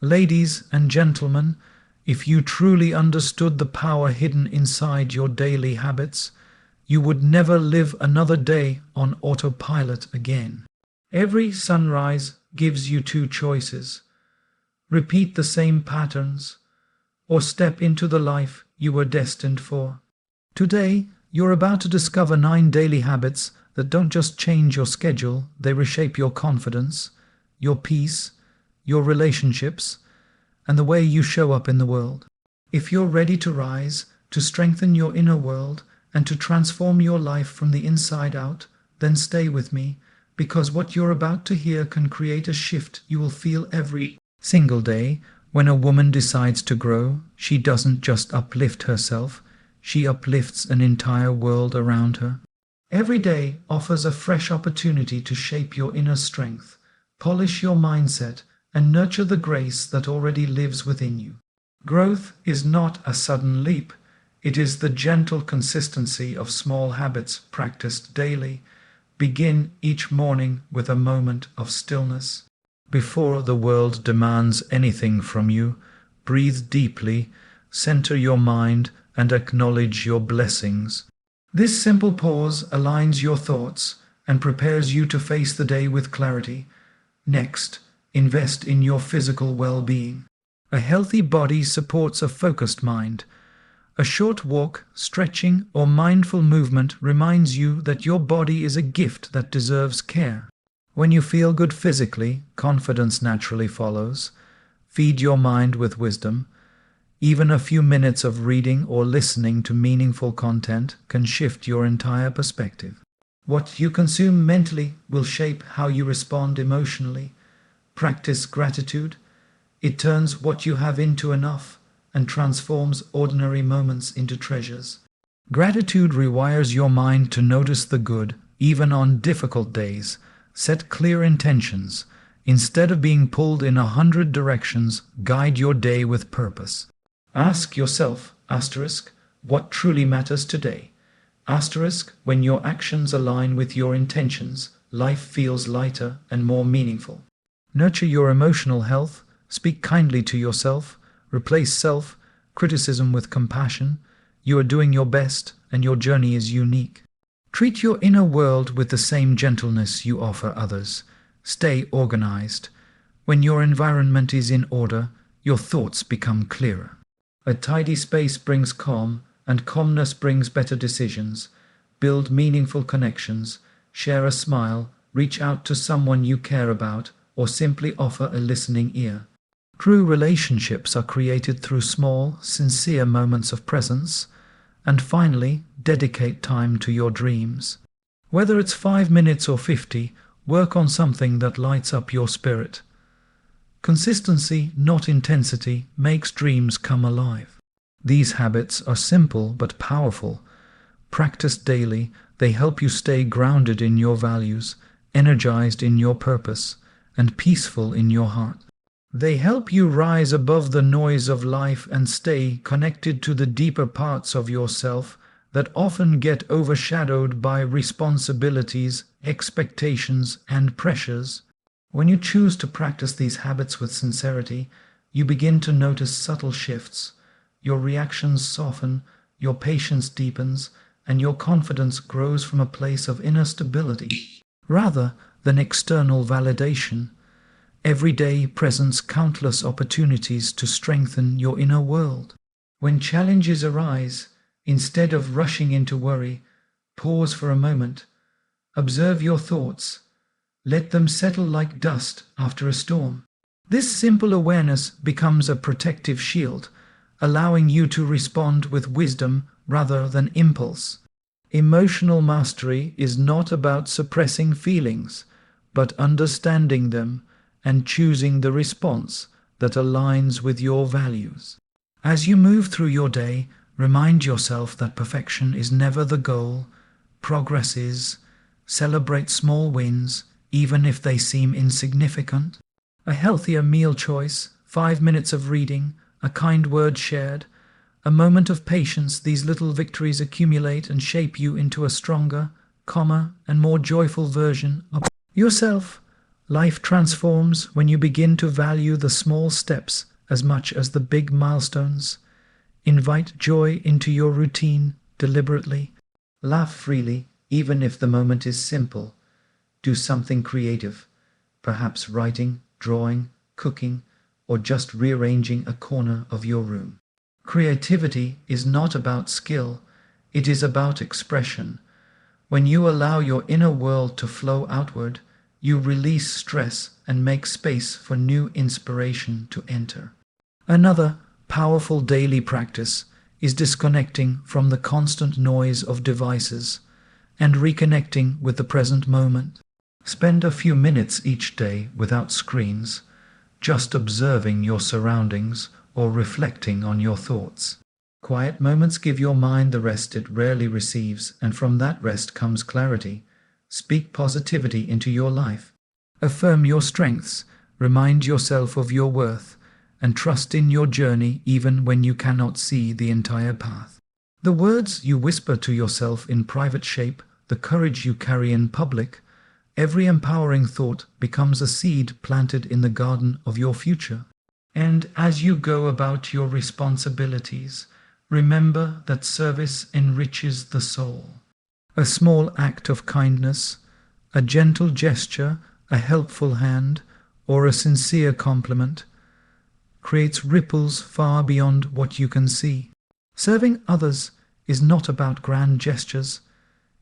Ladies and gentlemen, if you truly understood the power hidden inside your daily habits, you would never live another day on autopilot again. Every sunrise gives you two choices: repeat the same patterns, or step into the life you were destined for. Today, you're about to discover 9 daily habits that don't just change your schedule, they reshape your confidence, your peace, your relationships, and the way you show up in the world. If you're ready to rise, to strengthen your inner world, and to transform your life from the inside out, then stay with me, because what you're about to hear can create a shift you will feel every single day. When a woman decides to grow, she doesn't just uplift herself, she uplifts an entire world around her. Every day offers a fresh opportunity to shape your inner strength, polish your mindset, and nurture the grace that already lives within you. Growth is not a sudden leap. It is the gentle consistency of small habits practiced daily. Begin each morning with a moment of stillness. Before the world demands anything from you, breathe deeply, center your mind, and acknowledge your blessings. This simple pause aligns your thoughts and prepares you to face the day with clarity. Next, invest in your physical well-being. A healthy body supports a focused mind. A short walk, stretching, or mindful movement reminds you that your body is a gift that deserves care. When you feel good physically, confidence naturally follows. Feed your mind with wisdom. Even a few minutes of reading or listening to meaningful content can shift your entire perspective. What you consume mentally will shape how you respond emotionally. Practice gratitude. It turns what you have into enough and transforms ordinary moments into treasures. Gratitude rewires your mind to notice the good, even on difficult days. Set clear intentions. Instead of being pulled in 100 directions, guide your day with purpose. Ask yourself, what truly matters today? When your actions align with your intentions, life feels lighter and more meaningful. Nurture your emotional health. Speak kindly to yourself. Replace self-criticism with compassion. You are doing your best, and your journey is unique. Treat your inner world with the same gentleness you offer others. Stay organized. When your environment is in order, your thoughts become clearer. A tidy space brings calm, and calmness brings better decisions. Build meaningful connections. Share a smile. Reach out to someone you care about, or simply offer a listening ear. True relationships are created through small, sincere moments of presence. And finally, dedicate time to your dreams. Whether it's 5 minutes or 50, work on something that lights up your spirit. Consistency, not intensity, makes dreams come alive. These habits are simple but powerful. Practiced daily, they help you stay grounded in your values, energized in your purpose, and peaceful in your heart. They help you rise above the noise of life and stay connected to the deeper parts of yourself that often get overshadowed by responsibilities, expectations, and pressures. When you choose to practice these habits with sincerity, you begin to notice subtle shifts. Your reactions soften, your patience deepens, and your confidence grows from a place of inner stability, rather than external validation. Every day presents countless opportunities to strengthen your inner world. When challenges arise, instead of rushing into worry, pause for a moment. Observe your thoughts. Let them settle like dust after a storm. This simple awareness becomes a protective shield, allowing you to respond with wisdom rather than impulse. Emotional mastery is not about suppressing feelings, but understanding them and choosing the response that aligns with your values. As you move through your day, remind yourself that perfection is never the goal. Progress is. Celebrate small wins, even if they seem insignificant. A healthier meal choice, 5 minutes of reading, a kind word shared, a moment of patience. These little victories accumulate and shape you into a stronger, calmer, and more joyful version of yourself. Life transforms when you begin to value the small steps as much as the big milestones. Invite joy into your routine deliberately. Laugh freely, even if the moment is simple. Do something creative, perhaps writing, drawing, cooking, or just rearranging a corner of your room. Creativity is not about skill, it is about expression. When you allow your inner world to flow outward, you release stress and make space for new inspiration to enter. Another powerful daily practice is disconnecting from the constant noise of devices and reconnecting with the present moment. Spend a few minutes each day without screens, just observing your surroundings or reflecting on your thoughts. Quiet moments give your mind the rest it rarely receives, and from that rest comes clarity. Speak positivity into your life. Affirm your strengths, remind yourself of your worth, and trust in your journey even when you cannot see the entire path. The words you whisper to yourself in private shape the courage you carry in public. Every empowering thought becomes a seed planted in the garden of your future. And as you go about your responsibilities, remember that service enriches the soul. A small act of kindness, a gentle gesture, a helpful hand, or a sincere compliment creates ripples far beyond what you can see. Serving others is not about grand gestures.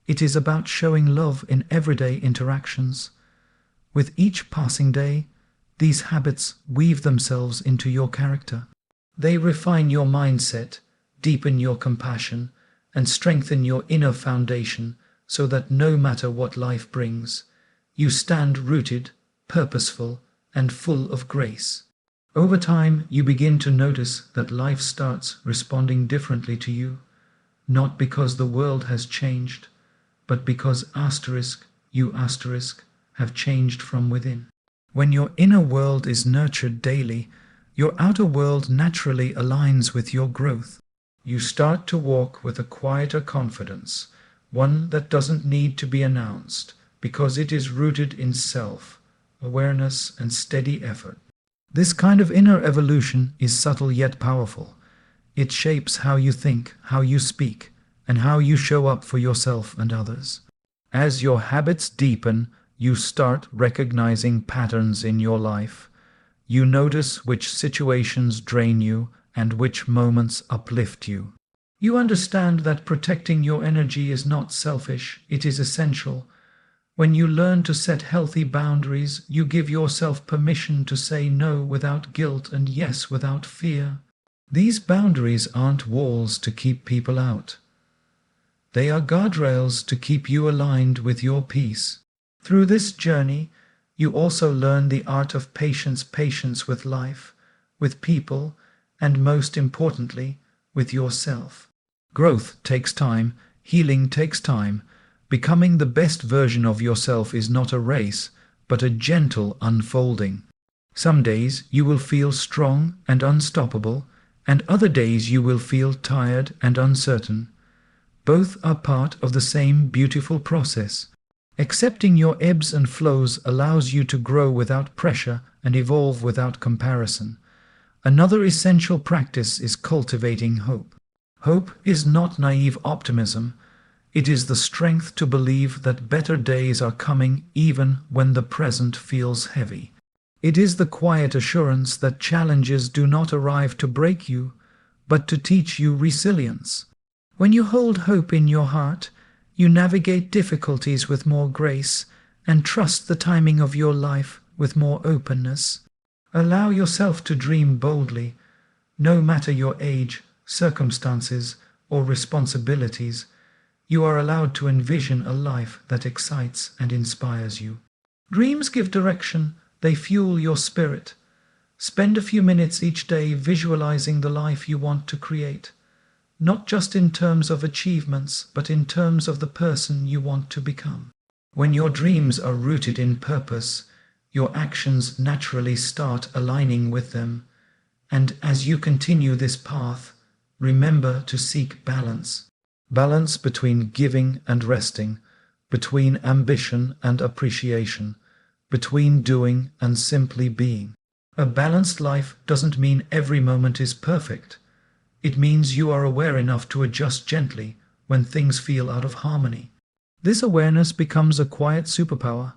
It is about showing love in everyday interactions. With each passing day, these habits weave themselves into your character. They refine your mindset, deepen your compassion, and strengthen your inner foundation so that no matter what life brings, you stand rooted, purposeful, and full of grace. Over time, you begin to notice that life starts responding differently to you, not because the world has changed, but because you have changed from within. When your inner world is nurtured daily, your outer world naturally aligns with your growth. You start to walk with a quieter confidence, one that doesn't need to be announced, because it is rooted in self-awareness and steady effort. This kind of inner evolution is subtle yet powerful. It shapes how you think, how you speak, and how you show up for yourself and others. As your habits deepen, you start recognizing patterns in your life. You notice which situations drain you and which moments uplift you. You understand that protecting your energy is not selfish, it is essential. When you learn to set healthy boundaries, you give yourself permission to say no without guilt and yes without fear. These boundaries aren't walls to keep people out. They are guardrails to keep you aligned with your peace. Through this journey, you also learn the art of patience with life, with people, and most importantly, with yourself. Growth takes time, healing takes time. Becoming the best version of yourself is not a race, but a gentle unfolding. Some days you will feel strong and unstoppable, and other days you will feel tired and uncertain. Both are part of the same beautiful process. Accepting your ebbs and flows allows you to grow without pressure and evolve without comparison. Another essential practice is cultivating hope. Hope is not naive optimism. It is the strength to believe that better days are coming even when the present feels heavy. It is the quiet assurance that challenges do not arrive to break you, but to teach you resilience. When you hold hope in your heart, you navigate difficulties with more grace and trust the timing of your life with more openness. Allow yourself to dream boldly. No matter your age, circumstances, or responsibilities, you are allowed to envision a life that excites and inspires you. Dreams give direction, they fuel your spirit. Spend a few minutes each day visualizing the life you want to create. Not just in terms of achievements, but in terms of the person you want to become. When your dreams are rooted in purpose, your actions naturally start aligning with them. And as you continue this path, remember to seek balance. Balance between giving and resting, between ambition and appreciation, between doing and simply being. A balanced life doesn't mean every moment is perfect. It means you are aware enough to adjust gently when things feel out of harmony. This awareness becomes a quiet superpower,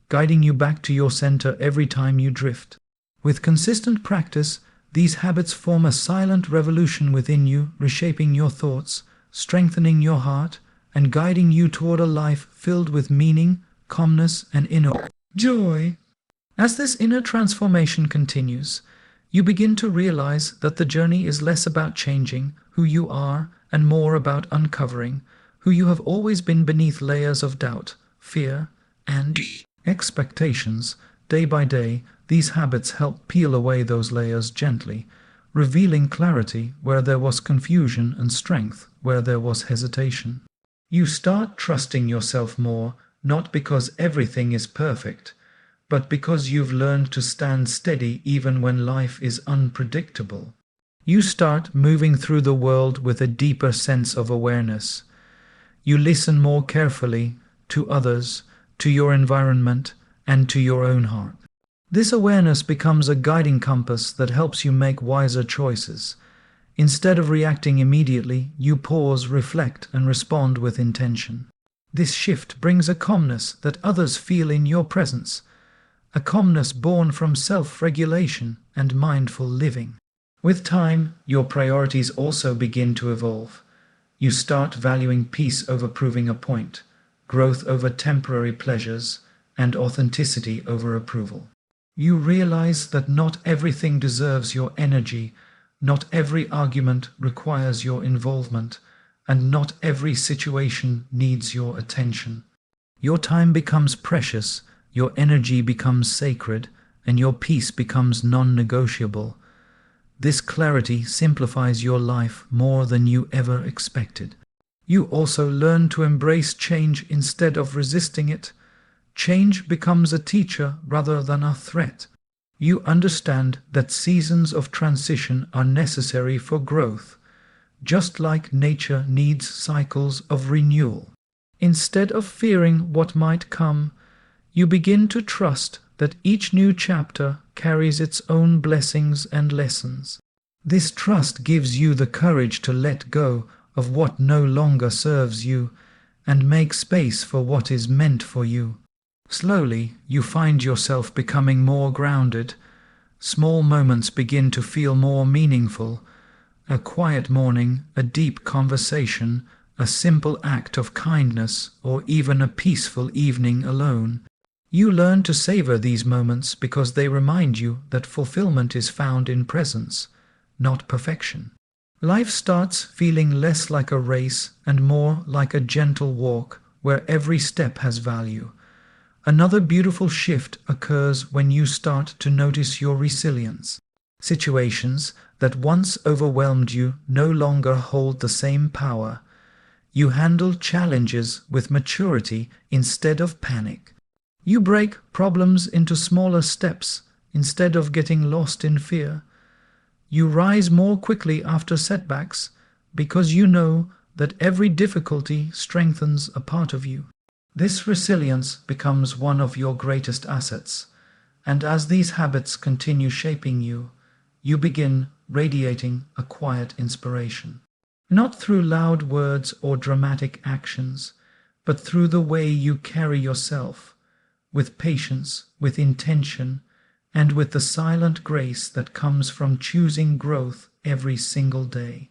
guiding you back to your center every time you drift. With consistent practice, these habits form a silent revolution within you, reshaping your thoughts, strengthening your heart, and guiding you toward a life filled with meaning, calmness, and inner joy. As this inner transformation continues, you begin to realize that the journey is less about changing who you are and more about uncovering who you have always been beneath layers of doubt, fear, and expectations. Day by day, these habits help peel away those layers gently, revealing clarity where there was confusion and strength where there was hesitation. You start trusting yourself more, not because everything is perfect, but because you've learned to stand steady even when life is unpredictable. You start moving through the world with a deeper sense of awareness. You listen more carefully to others, to your environment, and to your own heart. This awareness becomes a guiding compass that helps you make wiser choices. Instead of reacting immediately, you pause, reflect, and respond with intention. This shift brings a calmness that others feel in your presence, a calmness born from self-regulation and mindful living. With time, your priorities also begin to evolve. You start valuing peace over proving a point, growth over temporary pleasures, and authenticity over approval. You realize that not everything deserves your energy, not every argument requires your involvement, and not every situation needs your attention. Your time becomes precious, your energy becomes sacred, and your peace becomes non-negotiable. This clarity simplifies your life more than you ever expected. You also learn to embrace change instead of resisting it. Change becomes a teacher rather than a threat. You understand that seasons of transition are necessary for growth, just like nature needs cycles of renewal. Instead of fearing what might come, you begin to trust that each new chapter carries its own blessings and lessons. This trust gives you the courage to let go of what no longer serves you and make space for what is meant for you. Slowly, you find yourself becoming more grounded. Small moments begin to feel more meaningful. A quiet morning, a deep conversation, a simple act of kindness, or even a peaceful evening alone. You learn to savor these moments because they remind you that fulfillment is found in presence, not perfection. Life starts feeling less like a race and more like a gentle walk where every step has value. Another beautiful shift occurs when you start to notice your resilience. Situations that once overwhelmed you no longer hold the same power. You handle challenges with maturity instead of panic. You break problems into smaller steps instead of getting lost in fear. You rise more quickly after setbacks because you know that every difficulty strengthens a part of you. This resilience becomes one of your greatest assets, and as these habits continue shaping you, you begin radiating a quiet inspiration. Not through loud words or dramatic actions, but through the way you carry yourself, with patience, with intention, and with the silent grace that comes from choosing growth every single day.